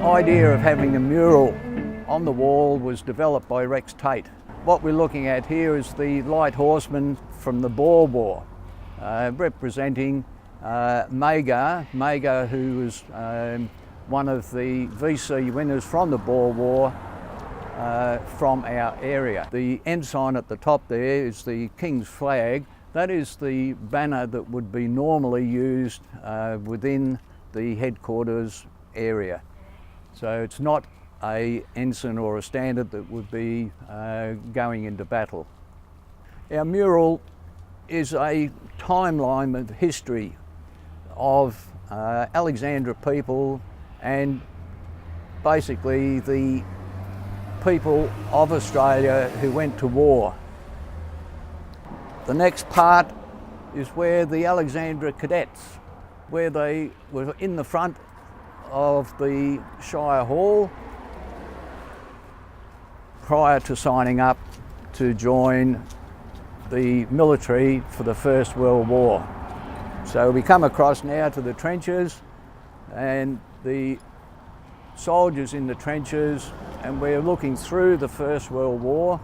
idea of having a mural on the wall was developed by Rex Tate. What we're looking at here is the Light Horseman from the Boer War, representing Magar, who was one of the VC winners from the Boer War from our area. The ensign at the top there is the King's flag. That is the banner that would be normally used within the headquarters area. So it's not an ensign or a standard that would be going into battle. Our mural is a timeline of history of Alexandra people and basically the people of Australia who went to war. The next part is where the Alexandra cadets, where they were in the front of the Shire Hall prior to signing up to join the military for the First World War. So we come across now to the trenches and the soldiers in the trenches, and we're looking through the First World War.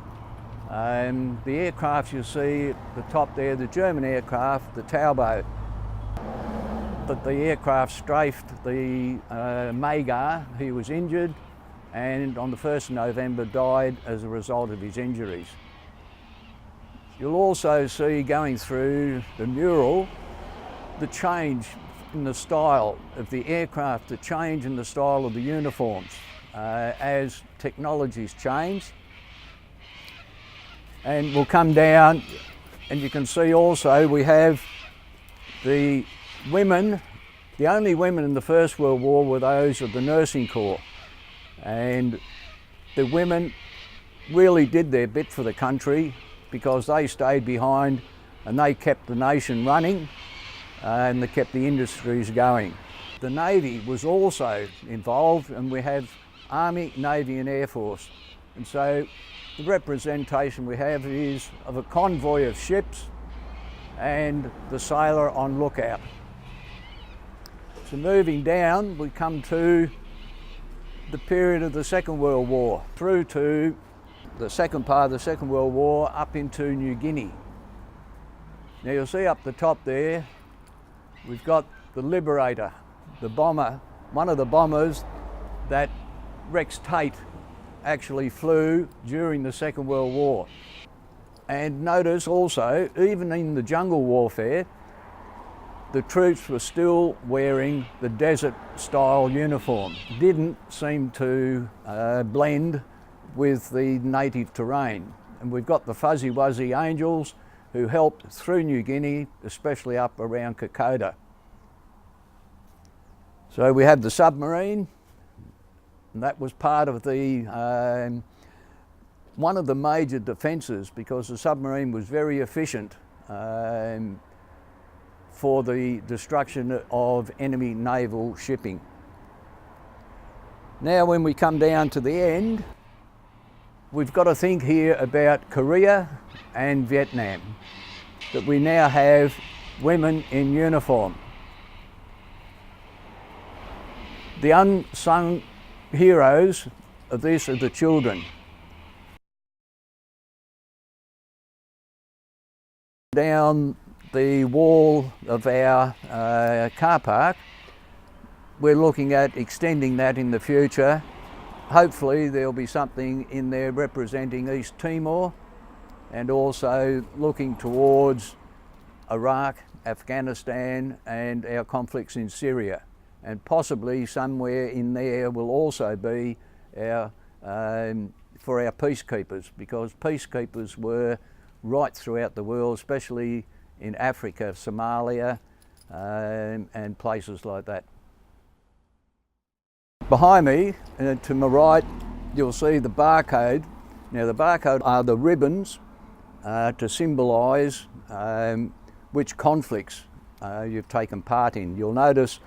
The aircraft you see at the top there, the German aircraft, the Tauboat. But the aircraft strafed the Magar. He was injured and on the 1st of November died as a result of his injuries. You'll also see going through the mural the change in the style of the aircraft, the change in the style of the uniforms as technologies change. And we'll come down and you can see also we have the women. The only women in the First World War were those of the nursing corps, and the women really did their bit for the country because they stayed behind and they kept the nation running and they kept the industries going. The Navy was also involved, and we have Army, Navy and Air Force, and so the representation we have is of a convoy of ships and the sailor on lookout. So moving down, we come to the period of the Second World War, through to the second part of the Second World War up into New Guinea. Now you'll see up the top there, we've got the Liberator, the bomber, one of the bombers that Rex Tate actually flew during the Second World War. And notice also, even in the jungle warfare, the troops were still wearing the desert style uniform. Didn't seem to blend with the native terrain. And we've got the Fuzzy Wuzzy Angels who helped through New Guinea, especially up around Kokoda. So we have the submarine, and that was part of the one of the major defences, because the submarine was very efficient for the destruction of enemy naval shipping. Now when we come down to the end, we've got to think here about Korea and Vietnam, that we now have women in uniform. The unsung heroes of this are the children. Down the wall of our car park, we're looking at extending that in the future. Hopefully there'll be something in there representing East Timor, and also looking towards Iraq, Afghanistan and our conflicts in Syria. And possibly somewhere in there will also be our, for our peacekeepers, because peacekeepers were right throughout the world, especially in Africa, Somalia and places like that. Behind me, to my right, you'll see the barcode. Now the barcode are the ribbons to symbolise which conflicts you've taken part in. You'll notice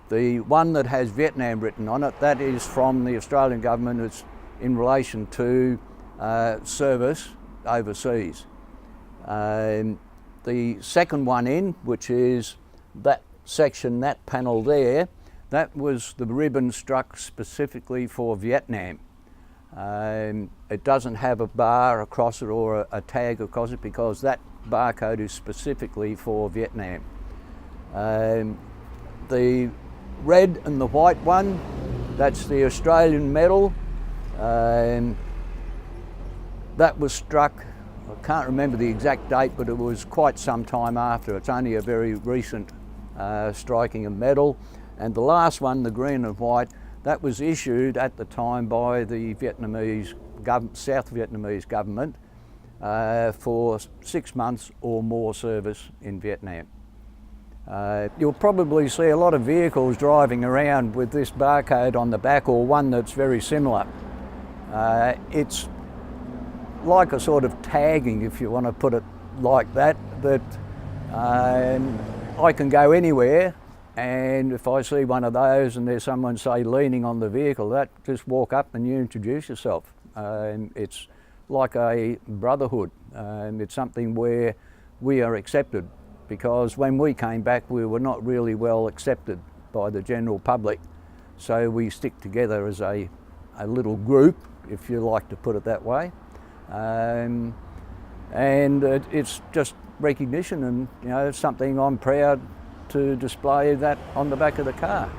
the one that has Vietnam written on it, that is from the Australian government. It's in relation to service overseas. The second one in, which is that section, that panel there, That was the ribbon struck specifically for Vietnam. It doesn't have a bar across it or a tag across it because that barcode is specifically for Vietnam. The red and the white one, that's the Australian medal. That was struck, I can't remember the exact date, but it was quite some time after. It's only a very recent striking of medal. And the last one, the green and white, that was issued at the time by the South Vietnamese government for 6 months or more service in Vietnam. You'll probably see a lot of vehicles driving around with this barcode on the back, or one that's very similar. It's like a sort of tagging, if you want to put it like that, that I can go anywhere, and if I see one of those and there's someone, say, leaning on the vehicle, that just walk up and you introduce yourself. It's like a brotherhood. It's something where we are accepted, because when we came back we were not really well accepted by the general public, so we stick together as a little group, if you like to put it that way. And it's just recognition, and something I'm proud to display that on the back of the car.